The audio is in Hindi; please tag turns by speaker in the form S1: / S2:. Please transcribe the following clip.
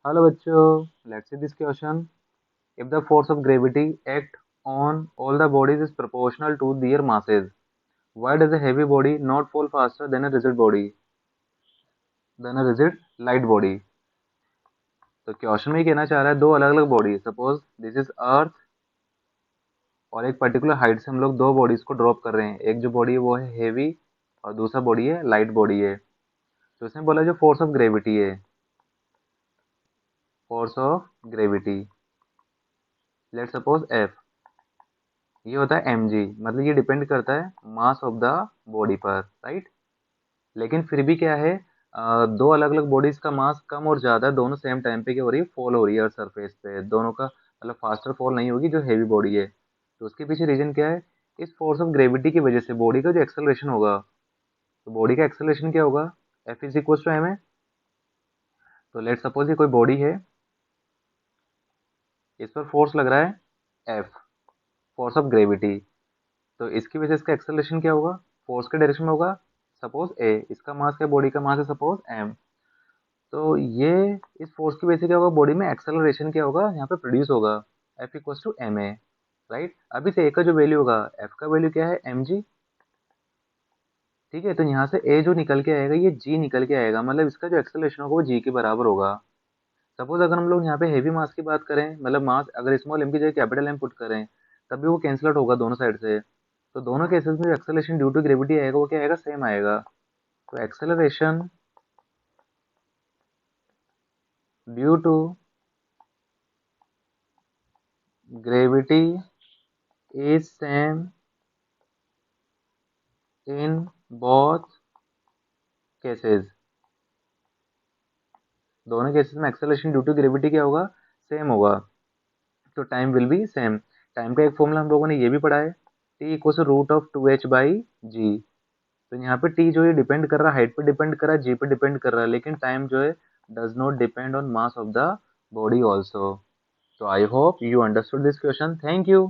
S1: हेलो बच्चों, let's see this question. If the force of gravity act on all the bodies is proportional to their masses, why does a heavy body not fall faster than a rigid light body? तो क्वेश्चन में ये कहना चाह रहा है दो अलग अलग body, suppose this is earth और एक पर्टिकुलर हाइट से हम लोग दो बॉडीज को ड्रॉप कर रहे हैं. एक जो बॉडी है वो है हेवी और दूसरा बॉडी है लाइट बॉडी है. तो इसमें बोला जो फोर्स ऑफ ग्रेविटी है, force of gravity, let suppose F, ये होता है mg, मतलब ये डिपेंड करता है मास ऑफ द बॉडी पर, राइट. लेकिन फिर भी क्या है, दो अलग अलग बॉडीज का मास कम और ज्यादा दोनों सेम टाइम पे क्या हो रही है, फॉल हो रही है सरफेस पे. दोनों का मतलब फास्टर फॉल नहीं होगी जो हेवी बॉडी है. तो उसके पीछे रीजन क्या है, इस फोर्स ऑफ ग्रेविटी की वजह से बॉडी का जो एक्सेलरेशन होगा, तो बॉडी का एक्सेलरेशन क्या होगा, F is equal to M है. तो लेट सपोज ये कोई बॉडी है, इस पर फोर्स लग रहा है एफ, फोर्स ऑफ ग्रेविटी. तो इसकी वजह से इसका एक्सेलरेशन क्या होगा, फोर्स के डायरेक्शन में होगा. सपोज ए, इसका मास क्या, बॉडी का मास है सपोज एम. तो ये इस फोर्स की वजह से क्या होगा, बॉडी में एक्सेलरेशन क्या होगा यहाँ पे प्रोड्यूस होगा, F equals to M A, right. अभी से ए का जो वैल्यू होगा, एफ का वैल्यू क्या है, एम जी. ठीक है, तो यहाँ से ए जो निकल के आएगा ये जी निकल के आएगा, मतलब इसका जो एक्सेलरेशन होगा वो जी के बराबर होगा. सपोज अगर हम लोग यहाँ पे हेवी मास की बात करें, मतलब मास अगर स्मॉल एम की जगह कैपिटल एम पुट करें, तब भी वो कैंसिल आउट होगा दोनों साइड से. तो दोनों केसेस में जो एक्सेलरेशन ड्यू टू ग्रेविटी आएगा वो क्या आएगा, सेम आएगा. तो acceleration due to gravity is same in both cases. दोनों केसेस में एक्सेलरेशन ड्यू टू ग्रेविटी क्या होगा, सेम होगा. तो time will be same. Time का एक फॉर्मूला हम लोगों ने ये भी पढ़ा है, T equal root of two H by G. तो यहाँ पे टी जो है डिपेंड कर रहा है, हाइट पे डिपेंड कर रहा है, जी पे डिपेंड कर रहा है, लेकिन टाइम जो है does not depend on mass of the body also. तो I hope you understood this question. Thank you.